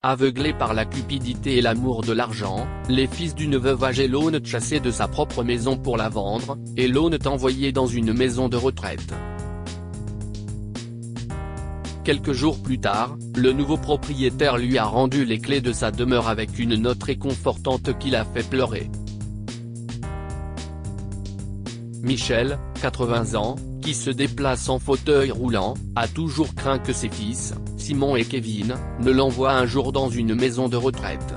Aveuglés par la cupidité et l'amour de l'argent, les fils d'une veuve âgée l'ont chassé de sa propre maison pour la vendre, et l'ont envoyé dans une maison de retraite. Quelques jours plus tard, le nouveau propriétaire lui a rendu les clés de sa demeure avec une note réconfortante qui l'a fait pleurer. Michel, 80 ans, qui se déplace en fauteuil roulant, a toujours craint que ses fils, Simon et Kevin, ne l'envoient un jour dans une maison de retraite.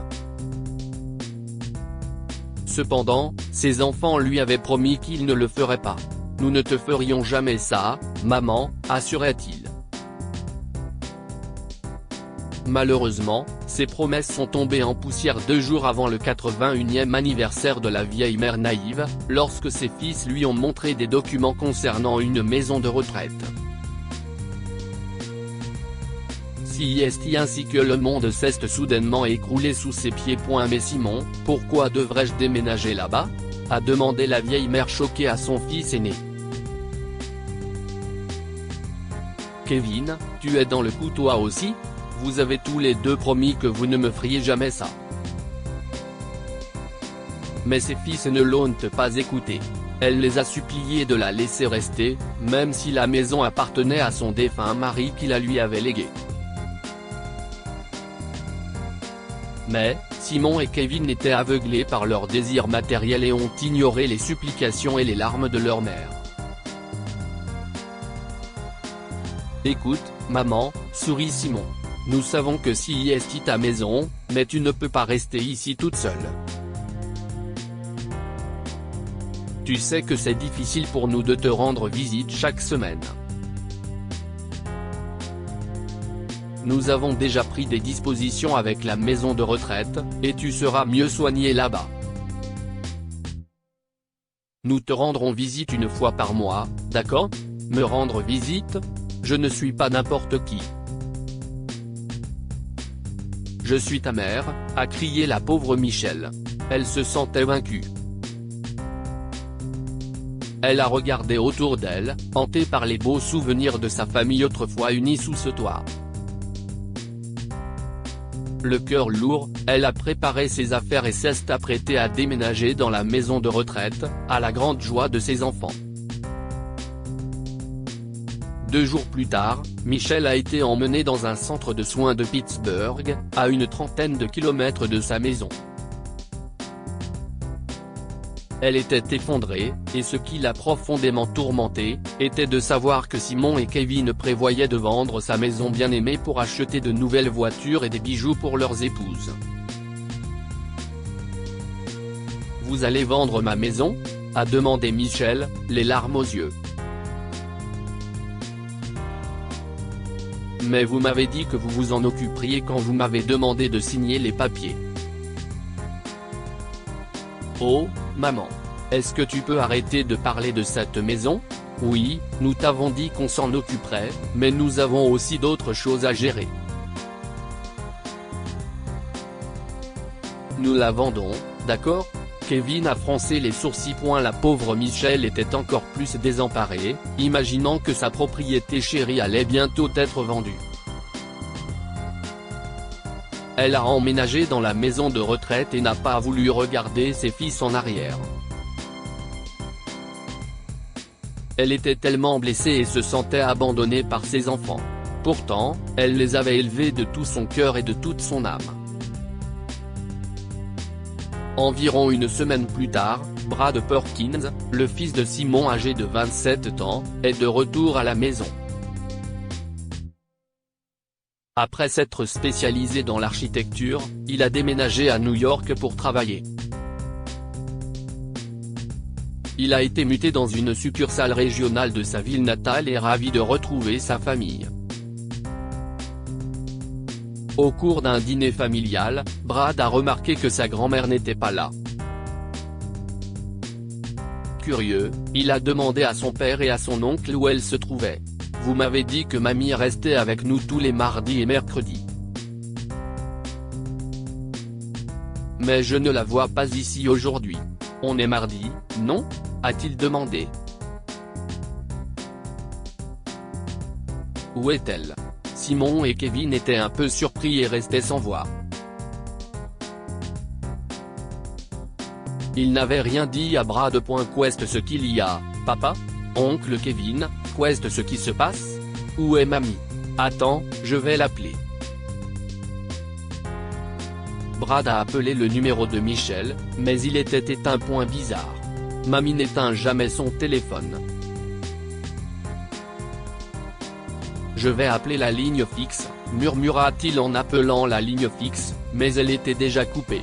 Cependant, ses enfants lui avaient promis qu'ils ne le feraient pas. « Nous ne te ferions jamais ça, maman », assurait-il. Malheureusement, ces promesses sont tombées en poussière 2 jours avant le 81e anniversaire de la vieille mère naïve, lorsque ses fils lui ont montré des documents concernant une maison de retraite. CIST ainsi que le monde s'est soudainement écroulé sous ses pieds. Mais Simon, pourquoi devrais-je déménager là-bas ? A demandé la vieille mère choquée à son fils aîné. Kevin, tu es dans le coup toi aussi ? Vous avez tous les deux promis que vous ne me feriez jamais ça. Mais ses fils ne l'ont pas écouté. Elle les a suppliés de la laisser rester, même si la maison appartenait à son défunt mari qui la lui avait léguée. Mais, Simon et Kevin étaient aveuglés par leur désir matériel et ont ignoré les supplications et les larmes de leur mère. Écoute, maman, sourit Simon. Nous savons que CIST ta maison, mais tu ne peux pas rester ici toute seule. Tu sais que c'est difficile pour nous de te rendre visite chaque semaine. Nous avons déjà pris des dispositions avec la maison de retraite, et tu seras mieux soigné là-bas. Nous te rendrons visite 1 fois par mois, d'accord ? Me rendre visite ? Je ne suis pas n'importe qui. Je suis ta mère, a crié la pauvre Michel. Elle se sentait vaincue. Elle a regardé autour d'elle, hantée par les beaux souvenirs de sa famille autrefois unie sous ce toit. Le cœur lourd, elle a préparé ses affaires et s'est apprêtée à déménager dans la maison de retraite, à la grande joie de ses enfants. 2 jours plus tard, Michel a été emmené dans un centre de soins de Pittsburgh, à une trentaine de kilomètres de sa maison. Elle était effondrée, et ce qui l'a profondément tourmentée, était de savoir que Simon et Kevin prévoyaient de vendre sa maison bien-aimée pour acheter de nouvelles voitures et des bijoux pour leurs épouses. « Vous allez vendre ma maison ?» a demandé Michel, les larmes aux yeux. « Mais vous m'avez dit que vous vous en occuperiez quand vous m'avez demandé de signer les papiers. » Oh, maman. Est-ce que tu peux arrêter de parler de cette maison ? Oui, nous t'avons dit qu'on s'en occuperait, mais nous avons aussi d'autres choses à gérer. Nous la vendons, d'accord ? Kevin a froncé les sourcils. La pauvre Michel était encore plus désemparée, imaginant que sa propriété chérie allait bientôt être vendue. Elle a emménagé dans la maison de retraite et n'a pas voulu regarder ses fils en arrière. Elle était tellement blessée et se sentait abandonnée par ses enfants. Pourtant, elle les avait élevés de tout son cœur et de toute son âme. Environ 1 semaine plus tard, Brad Perkins, le fils de Simon âgé de 27 ans, est de retour à la maison. Après s'être spécialisé dans l'architecture, il a déménagé à New York pour travailler. Il a été muté dans une succursale régionale de sa ville natale et ravi de retrouver sa famille. Au cours d'un dîner familial, Brad a remarqué que sa grand-mère n'était pas là. Curieux, il a demandé à son père et à son oncle où elle se trouvait. « Vous m'avez dit que mamie restait avec nous tous les mardis et mercredis. Mais je ne la vois pas ici aujourd'hui. On est mardi, non ? A-t-il demandé. Où est-elle ? Simon et Kevin étaient un peu surpris et restaient sans voix. Ils n'avaient rien dit à Brad. Qu'est ce qu'il y a, papa? Oncle Kevin, qu'est ce qui se passe? Où est mamie? Attends, je vais l'appeler. Brad a appelé le numéro de Michelle, mais il était éteint. Bizarre. Mamie n'éteint jamais son téléphone. Je vais appeler la ligne fixe, murmura-t-il en appelant la ligne fixe, mais elle était déjà coupée.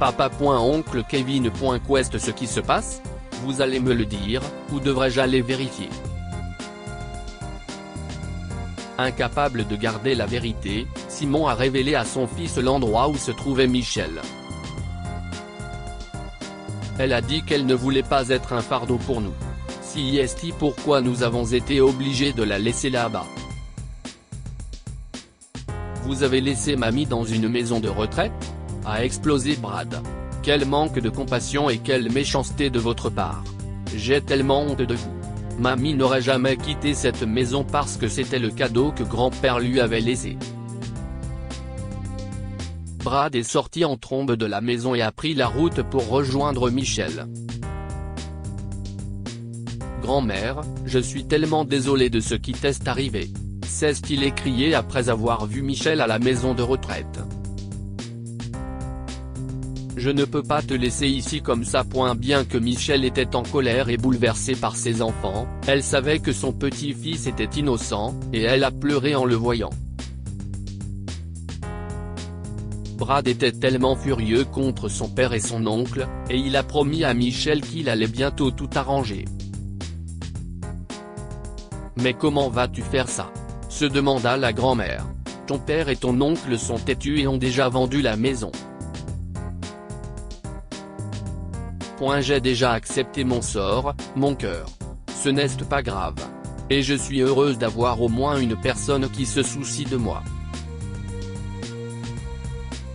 Papa. Oncle Kevin. Qu'est ce qui se passe? Vous allez me le dire, ou devrais-je aller vérifier? Incapable de garder la vérité, Simon a révélé à son fils l'endroit où se trouvait Michelle. Elle a dit qu'elle ne voulait pas être un fardeau pour nous. Si est pourquoi nous avons été obligés de la laisser là-bas. Vous avez laissé mamie dans une maison de retraite? A explosé Brad. Quel manque de compassion et quelle méchanceté de votre part. J'ai tellement honte de vous. Mamie n'aurait jamais quitté cette maison parce que c'était le cadeau que grand-père lui avait laissé. Brad est sorti en trombe de la maison et a pris la route pour rejoindre Michelle. Grand-mère, je suis tellement désolé de ce qui t'est arrivé. C'est ce qu'il écriait après avoir vu Michelle à la maison de retraite. Je ne peux pas te laisser ici comme ça. Bien que Michelle était en colère et bouleversée par ses enfants, elle savait que son petit-fils était innocent, et elle a pleuré en le voyant. Brad était tellement furieux contre son père et son oncle, et il a promis à Michelle qu'il allait bientôt tout arranger. Mais comment vas-tu faire ça? Se demanda la grand-mère. Ton père et ton oncle sont têtus et ont déjà vendu la maison. J'ai déjà accepté mon sort, mon cœur. Ce n'est pas grave. Et je suis heureuse d'avoir au moins une personne qui se soucie de moi.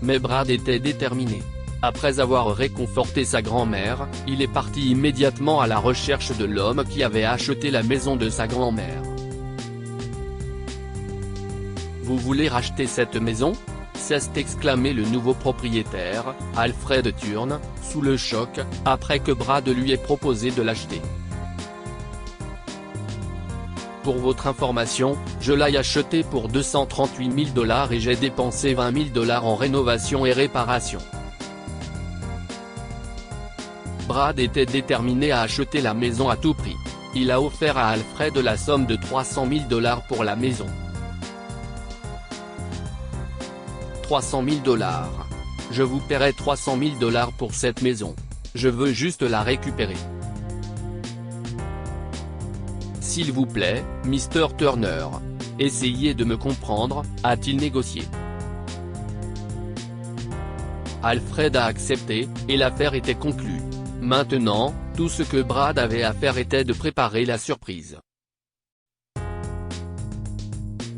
Mais Brad était déterminé. Après avoir réconforté sa grand-mère, il est parti immédiatement à la recherche de l'homme qui avait acheté la maison de sa grand-mère. Vous voulez racheter cette maison? S'est exclamé le nouveau propriétaire, Alfred Turn, sous le choc, après que Brad lui ait proposé de l'acheter. Pour votre information, je l'ai acheté pour 238 000 $ et j'ai dépensé 20 000 $ en rénovation et réparation. Brad était déterminé à acheter la maison à tout prix. Il a offert à Alfred la somme de 300 000 $ pour la maison. 300 000 $. Je vous paierai 300 000 $ pour cette maison. Je veux juste la récupérer. S'il vous plaît, Mr. Turner. Essayez de me comprendre, a-t-il négocié. Alfred a accepté, et l'affaire était conclue. Maintenant, tout ce que Brad avait à faire était de préparer la surprise.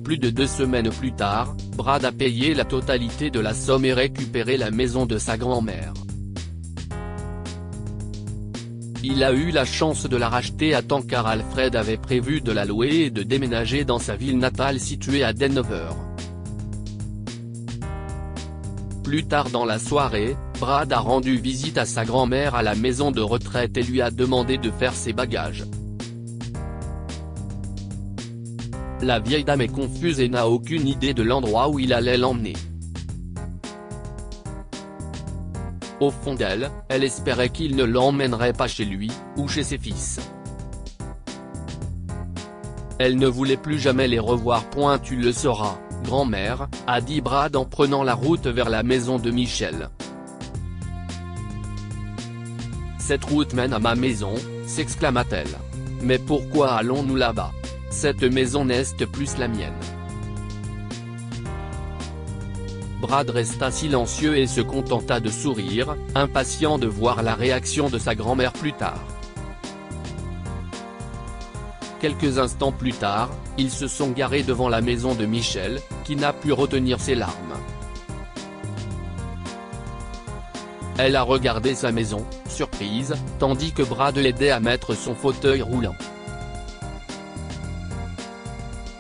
Plus de 2 semaines plus tard, Brad a payé la totalité de la somme et récupéré la maison de sa grand-mère. Il a eu la chance de la racheter à temps car Alfred avait prévu de la louer et de déménager dans sa ville natale située à Denver. Plus tard dans la soirée, Brad a rendu visite à sa grand-mère à la maison de retraite et lui a demandé de faire ses bagages. La vieille dame est confuse et n'a aucune idée de l'endroit où il allait l'emmener. Au fond d'elle, elle espérait qu'il ne l'emmènerait pas chez lui, ou chez ses fils. Elle ne voulait plus jamais les revoir. Tu le sauras, grand-mère, a dit Brad en prenant la route vers la maison de Michelle. Cette route mène à ma maison, s'exclama-t-elle. Mais pourquoi allons-nous là-bas? Cette maison n'est plus la mienne. Brad resta silencieux et se contenta de sourire, impatient de voir la réaction de sa grand-mère plus tard. Quelques instants plus tard, ils se sont garés devant la maison de Michelle, qui n'a pu retenir ses larmes. Elle a regardé sa maison, surprise, tandis que Brad l'aidait à mettre son fauteuil roulant.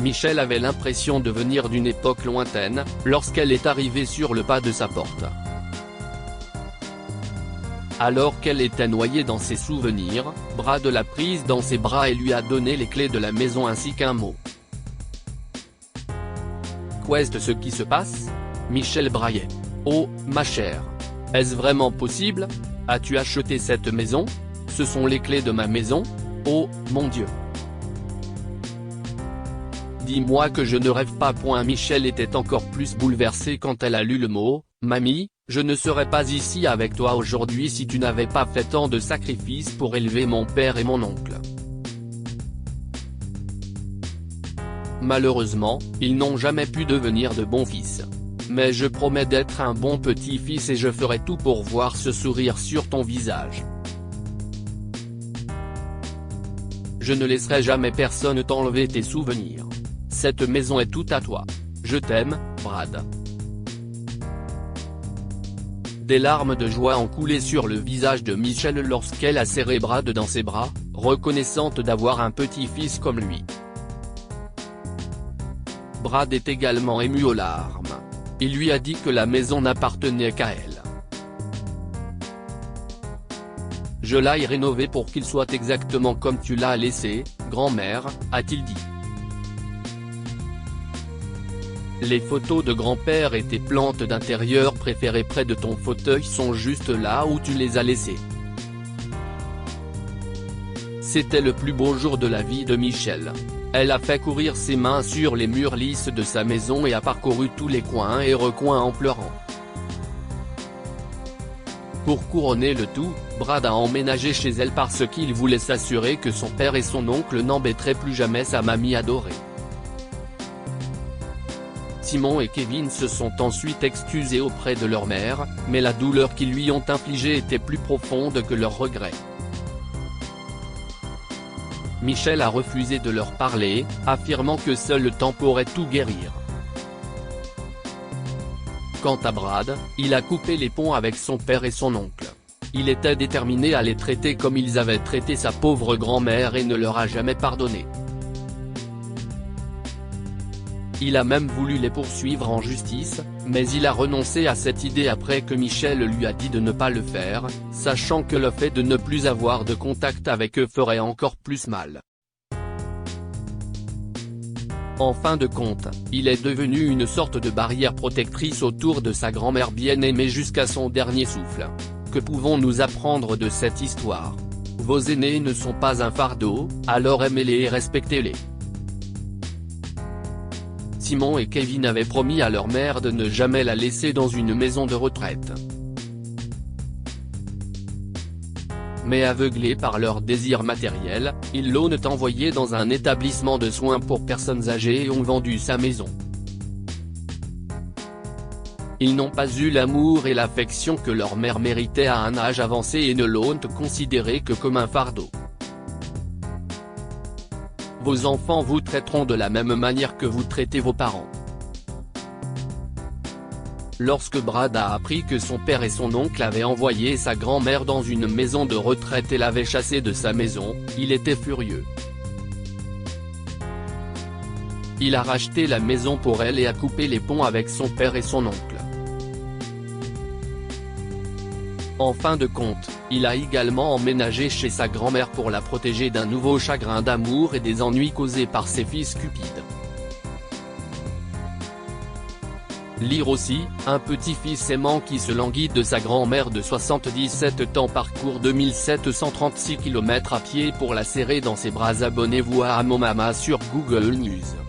Michel avait l'impression de venir d'une époque lointaine, lorsqu'elle est arrivée sur le pas de sa porte. Alors qu'elle était noyée dans ses souvenirs, Brad l'a prise dans ses bras et lui a donné les clés de la maison ainsi qu'un mot. Qu'est-ce ce qui se passe ? Michel braillait. Oh, ma chère. Est-ce vraiment possible ? As-tu acheté cette maison ? Ce sont les clés de ma maison ? Oh, mon Dieu. Dis-moi que je ne rêve pas. Michel était encore plus bouleversée quand elle a lu le mot « Mamie, je ne serais pas ici avec toi aujourd'hui si tu n'avais pas fait tant de sacrifices pour élever mon père et mon oncle. » Malheureusement, ils n'ont jamais pu devenir de bons fils. Mais je promets d'être un bon petit-fils et je ferai tout pour voir ce sourire sur ton visage. Je ne laisserai jamais personne t'enlever tes souvenirs. Cette maison est toute à toi. Je t'aime, Brad. Des larmes de joie ont coulé sur le visage de Michel lorsqu'elle a serré Brad dans ses bras, reconnaissante d'avoir un petit-fils comme lui. Brad est également ému aux larmes. Il lui a dit que la maison n'appartenait qu'à elle. Je l'ai rénové pour qu'il soit exactement comme tu l'as laissé, grand-mère, a-t-il dit. Les photos de grand-père et tes plantes d'intérieur préférées près de ton fauteuil sont juste là où tu les as laissées. C'était le plus beau jour de la vie de Michel. Elle a fait courir ses mains sur les murs lisses de sa maison et a parcouru tous les coins et recoins en pleurant. Pour couronner le tout, Brad a emménagé chez elle parce qu'il voulait s'assurer que son père et son oncle n'embêteraient plus jamais sa mamie adorée. Simon et Kevin se sont ensuite excusés auprès de leur mère, mais la douleur qu'ils lui ont infligée était plus profonde que leurs regrets. Michel a refusé de leur parler, affirmant que seul le temps pourrait tout guérir. Quant à Brad, il a coupé les ponts avec son père et son oncle. Il était déterminé à les traiter comme ils avaient traité sa pauvre grand-mère et ne leur a jamais pardonné. Il a même voulu les poursuivre en justice, mais il a renoncé à cette idée après que Michel lui a dit de ne pas le faire, sachant que le fait de ne plus avoir de contact avec eux ferait encore plus mal. En fin de compte, il est devenu une sorte de barrière protectrice autour de sa grand-mère bien-aimée jusqu'à son dernier souffle. Que pouvons-nous apprendre de cette histoire ? Vos aînés ne sont pas un fardeau, alors aimez-les et respectez-les. Simon et Kevin avaient promis à leur mère de ne jamais la laisser dans une maison de retraite. Mais aveuglés par leur désir matériel, ils l'ont envoyé dans un établissement de soins pour personnes âgées et ont vendu sa maison. Ils n'ont pas eu l'amour et l'affection que leur mère méritait à un âge avancé et ne l'ont considéré que comme un fardeau. Vos enfants vous traiteront de la même manière que vous traitez vos parents. Lorsque Brad a appris que son père et son oncle avaient envoyé sa grand-mère dans une maison de retraite et l'avaient chassée de sa maison, il était furieux. Il a racheté la maison pour elle et a coupé les ponts avec son père et son oncle. En fin de compte, il a également emménagé chez sa grand-mère pour la protéger d'un nouveau chagrin d'amour et des ennuis causés par ses fils cupides. Lire aussi, un petit-fils aimant qui se languit de sa grand-mère de 77 ans parcourt 2736 km à pied pour la serrer dans ses bras. Abonnez-vous à Amomama sur Google News.